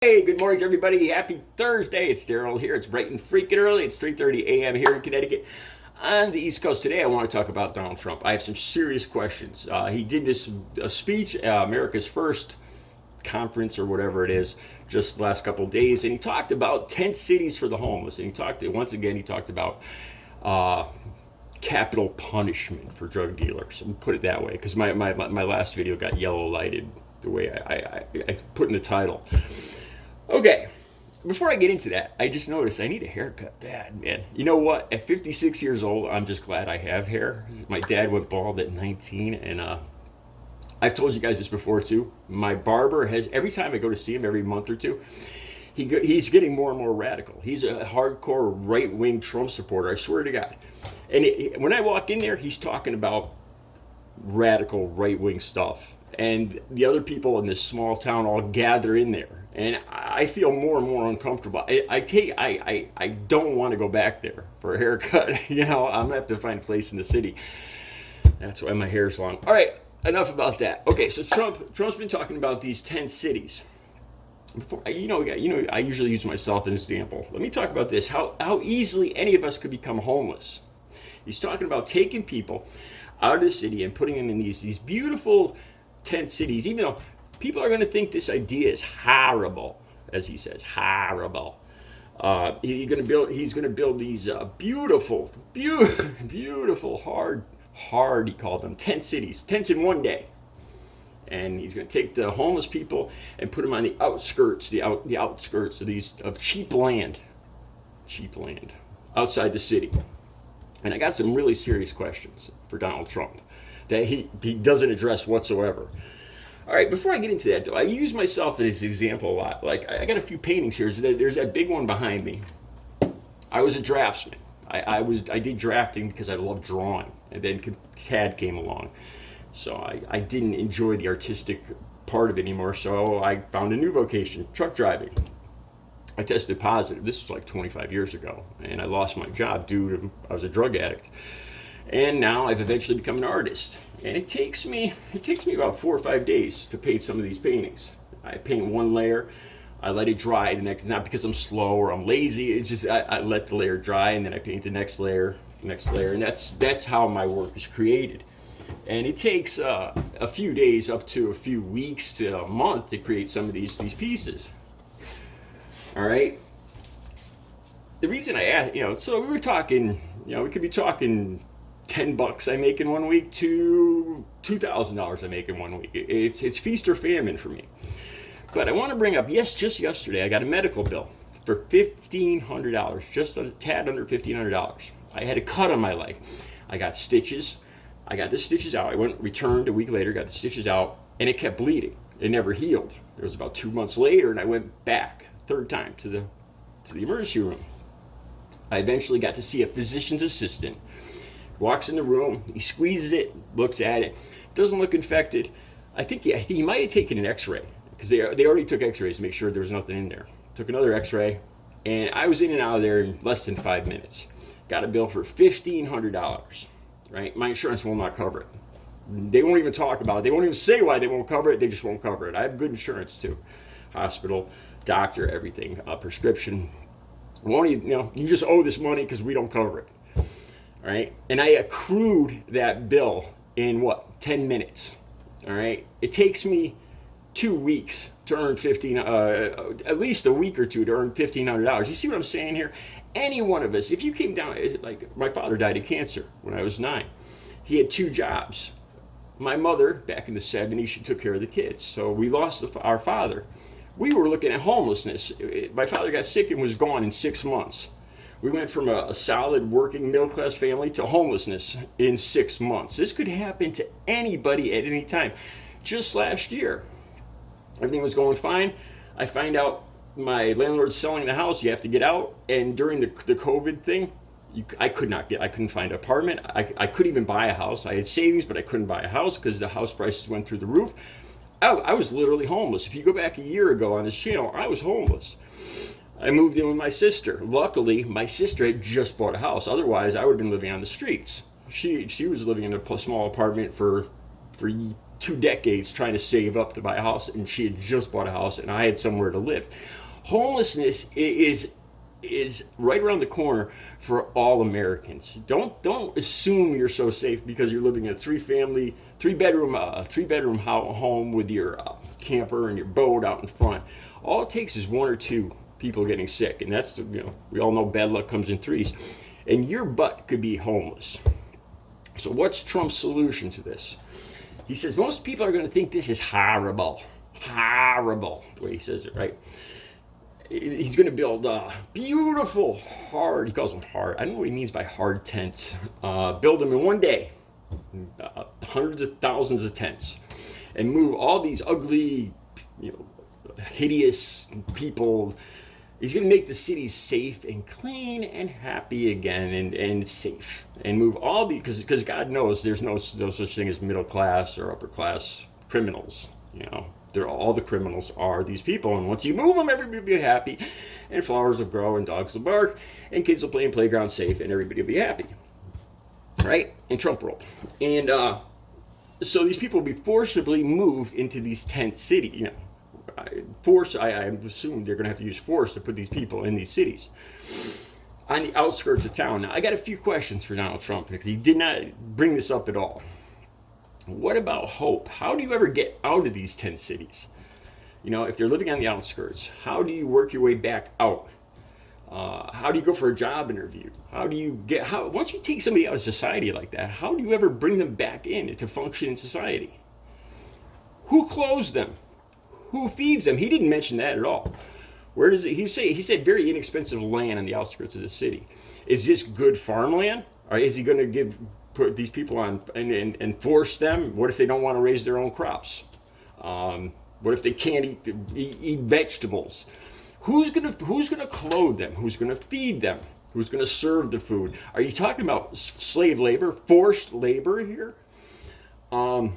Hey, good morning to everybody. Happy Thursday. It's Daryl here. It's bright and freaking early. It's 3:30 a.m. here in Connecticut. On the East Coast today, I want to talk about Donald Trump. I have some serious questions. He did this speech, America's first conference or whatever it is, just the last couple of days, and he talked about tent cities for the homeless. And he talked about uh, capital punishment for drug dealers. I'll put it that way, because my last video got yellow lighted the way I put in the title. Okay, before I get into that, I just noticed I need a haircut bad, man. You know what? At 56 years old, I'm just glad I have hair. My dad went bald at 19, and I've told you guys this before too. My barber has, every time I go to see him every month or two, he's getting more and more radical. He's a hardcore right-wing Trump supporter, I swear to God. And when I walk in there, he's talking about radical right-wing stuff. And the other people in this small town all gather in there. And I feel more and more uncomfortable. I don't want to go back there for a haircut. I'm gonna have to find a place in the city. That's why my hair's long. All right, enough about that. Okay, so Trump's been talking about these 10 cities. I usually use myself as an example. Let me talk about this. How easily any of us could become homeless. He's talking about taking people out of the city and putting them in these beautiful tent cities, even though people are going to think this idea is horrible, as he says, horrible. He's going to build these beautiful, hard, he called them, tent cities, tents in one day. And he's going to take the homeless people and put them on the outskirts, the outskirts of cheap land outside the city. And I got some really serious questions for Donald Trump that he doesn't address whatsoever. All right, before I get into that, though, I use myself as an example a lot. Like, I got a few paintings here. There's that big one behind me. I was a draftsman. I did drafting because I love drawing, and then CAD came along. So I didn't enjoy the artistic part of it anymore, so I found a new vocation, truck driving. I tested positive. This was like 25 years ago, and I lost my job due to I was a drug addict. And now I've eventually become an artist. And it takes me about 4 or 5 days to paint some of these paintings. I paint one layer, I let it dry the next, not because I'm slow or I'm lazy, it's just I let the layer dry, and then I paint the next layer, and that's how my work is created. And it takes a few days up to a few weeks to a month to create some of these pieces. All right. The reason I asked, so we were talking, we could be talking $10 I make in 1 week to $2,000 I make in 1 week. It's feast or famine for me. But I want to bring up, just yesterday I got a medical bill for $1,500, just a tad under $1,500. I had a cut on my leg. I got stitches. I got the stitches out. Returned a week later, got the stitches out, and it kept bleeding. It never healed. It was about 2 months later, and I went back, third time, to the emergency room. I eventually got to see a physician's assistant. Walks in the room, he squeezes it, looks at it, doesn't look infected. I think he might have taken an x-ray, because they already took x-rays to make sure there was nothing in there. Took another x-ray, and I was in and out of there in less than 5 minutes. Got a bill for $1,500, right? My insurance will not cover it. They won't even talk about it. They won't even say why they won't cover it. They just won't cover it. I have good insurance too. Hospital, doctor, everything, prescription. You just owe this money because we don't cover it. All right, and I accrued that bill in 10 minutes. All right, it takes me 2 weeks to earn at least a week or two to earn $1,500. You see what I'm saying here? Any one of us, if you came down, like my father died of cancer when I was 9. He had 2 jobs. My mother, back in the 70s, she took care of the kids. So we lost our father. We were looking at homelessness. My father got sick and was gone in 6 months. We went from a solid working middle class family to homelessness in 6 months. This could happen to anybody at any time. Just last year, everything was going fine. I find out my landlord's selling the house. You have to get out. And during the COVID thing, I couldn't find an apartment. I couldn't even buy a house. I had savings, but I couldn't buy a house because the house prices went through the roof. I was literally homeless. If you go back a year ago on this channel, I was homeless. I moved in with my sister. Luckily, my sister had just bought a house. Otherwise, I would have been living on the streets. She was living in a small apartment for 2 decades trying to save up to buy a house, and she had just bought a house, and I had somewhere to live. Homelessness is right around the corner for all Americans. Don't assume you're so safe because you're living in a three bedroom home with your camper and your boat out in front. All it takes is 1 or 2 people getting sick, and that's, we all know bad luck comes in threes, and your butt could be homeless. So what's Trump's solution to this? He says most people are going to think this is horrible, the way he says it, right? He's going to build beautiful, hard, he calls them hard, I don't know what he means by hard tents, build them in one day, hundreds of thousands of tents, and move all these ugly, hideous people. He's going to make the cities safe and clean and happy again, and safe, and move all the, because God knows there's no such thing as middle class or upper class criminals. All the criminals are these people, and once you move them, everybody will be happy, and flowers will grow, and dogs will bark, and kids will play in playground safe, and everybody will be happy, right? In Trump world. And so these people will be forcibly moved into these tent cities. I assume they're going to have to use force to put these people in these cities on the outskirts of town. Now, I got a few questions for Donald Trump because he did not bring this up at all. What about hope? How do you ever get out of these tent cities? If they're living on the outskirts, how do you work your way back out? How do you go for a job interview? Once you take somebody out of society like that, how do you ever bring them back in to function in society? Who clothes them? Who feeds them? He didn't mention that at all. Where does it? He said very inexpensive land on the outskirts of the city. Is this good farmland? Or is he going to put these people on and force them? What if they don't want to raise their own crops? What if they can't eat vegetables? Who's gonna clothe them? Who's gonna feed them? Who's gonna serve the food? Are you talking about slave labor, forced labor here? Are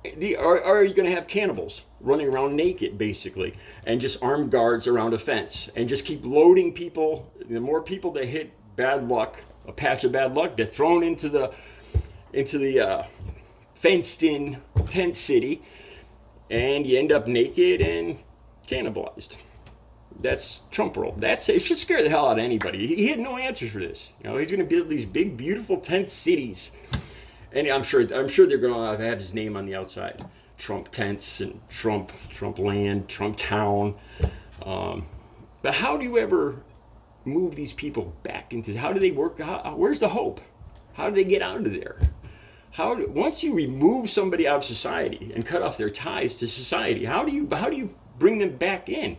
you going to have cannibals running around naked, basically, and just armed guards around a fence, and just keep loading people? The more people that hit bad luck, a patch of bad luck, get thrown into the fenced-in tent city, and you end up naked and cannibalized. That's Trump world. It should scare the hell out of anybody. He had no answers for this. He's going to build these big, beautiful tent cities. And I'm sure they're going to have his name on the outside. Trump tents and Trump land, Trump town. But how do you ever move these people back into? How do they work? Where's the hope? How do they get out of there? Once you remove somebody out of society and cut off their ties to society, how do you bring them back in?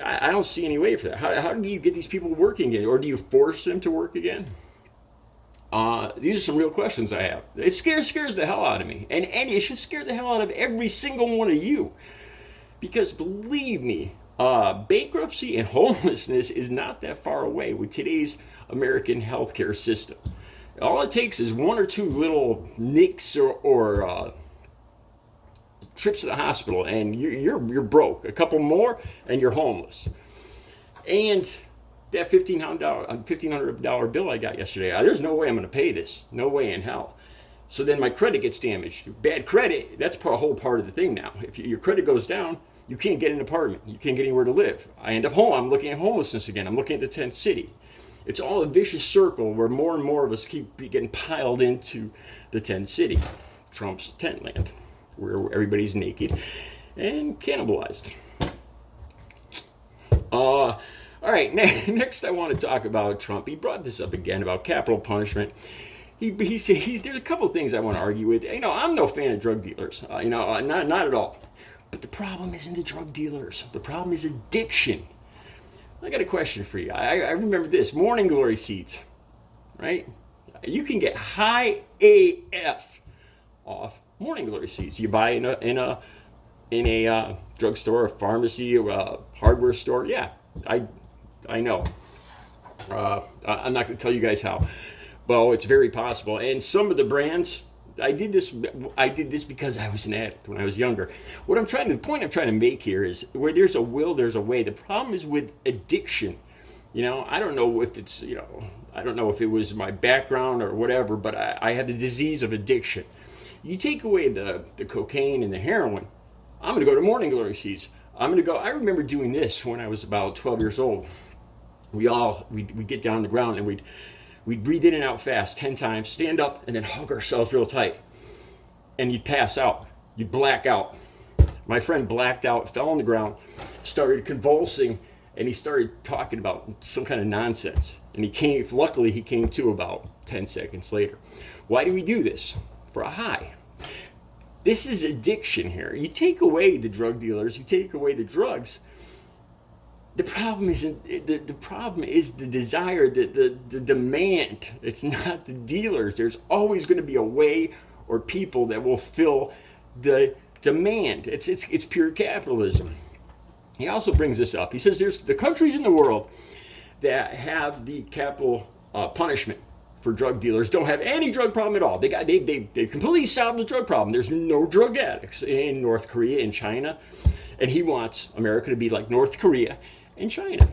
I don't see any way for that. How do you get these people working again, or do you force them to work again? These are some real questions I have. It scares the hell out of me. And it should scare the hell out of every single one of you. Because believe me, bankruptcy and homelessness is not that far away with today's American healthcare system. All it takes is 1 or 2 little nicks or trips to the hospital, and you're broke. A couple more, and you're homeless. And that $1,500 bill I got yesterday, there's no way I'm going to pay this. No way in hell. So then my credit gets damaged. Bad credit, that's a whole part of the thing now. If your credit goes down, you can't get an apartment. You can't get anywhere to live. I end up home. I'm looking at homelessness again. I'm looking at the tent city. It's all a vicious circle where more and more of us keep getting piled into the tent city, Trump's tent land, where everybody's naked and cannibalized. All right, next I want to talk about Trump. He brought this up again about capital punishment. He said there's a couple of things I want to argue with. I'm no fan of drug dealers. Not at all. But the problem isn't the drug dealers. The problem is addiction. I got a question for you. I remember this. Morning glory seats, right? You can get high AF off morning glory seats. You buy in a drugstore, a pharmacy, or a hardware store. Yeah, I know. I'm not going to tell you guys how. Well, it's very possible. And some of the brands, I did this because I was an addict when I was younger. The point I'm trying to make here is where there's a will, there's a way. The problem is with addiction. I don't know if it's, I don't know if it was my background or whatever, but I had the disease of addiction. You take away the cocaine and the heroin, I'm going to go to morning glory seeds. I remember doing this when I was about 12 years old. We'd get down on the ground and we'd breathe in and out fast 10 times, stand up, and then hug ourselves real tight. And you'd pass out. You'd black out. My friend blacked out, fell on the ground, started convulsing, and he started talking about some kind of nonsense. And luckily he came to about 10 seconds later. Why do we do this? For a high. This is addiction here. You take away the drug dealers, you take away the drugs. The problem is the desire, the demand. It's not the dealers. There's always going to be a way or people that will fill the demand. It's pure capitalism. He also brings this up. He says there's the countries in the world that have the capital punishment for drug dealers don't have any drug problem at all. They completely solved the drug problem. There's no drug addicts in North Korea and China, and he wants America to be like North Korea and China.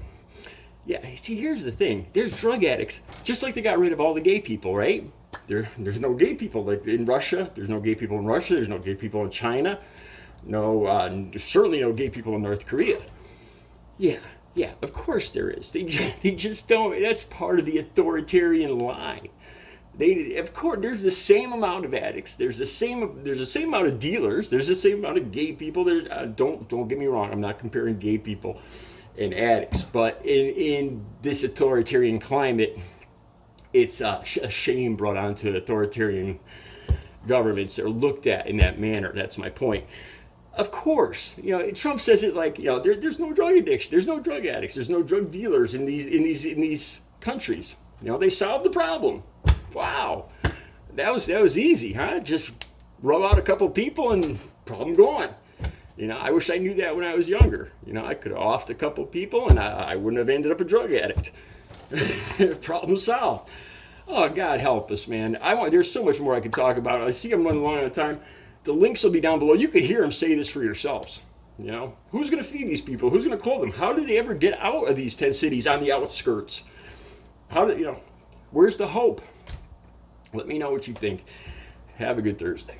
Yeah, see, here's the thing. There's drug addicts, just like they got rid of all the gay people, right? There's no gay people like in Russia. There's no gay people in Russia. There's no gay people in China. Certainly no gay people in North Korea. Yeah, of course there is. They just don't. That's part of the authoritarian lie. Of course, there's the same amount of addicts. There's the same amount of dealers. There's the same amount of gay people. Don't get me wrong. I'm not comparing gay people and addicts, but in this authoritarian climate, it's a shame brought onto authoritarian governments that are looked at in that manner. That's my point. Of course, Trump says it like, there's no drug addiction, there's no drug addicts, there's no drug dealers in these countries. They solved the problem. Wow, that was easy, huh? Just rub out a couple people and problem gone. I wish I knew that when I was younger. I could have offed a couple people and I wouldn't have ended up a drug addict. Problem solved. Oh, God help us, man. There's so much more I could talk about. I see I'm running long out of time. The links will be down below. You could hear him say this for yourselves. Who's going to feed these people? Who's going to clothe them? How did they ever get out of these 10 cities on the outskirts? Where's the hope? Let me know what you think. Have a good Thursday.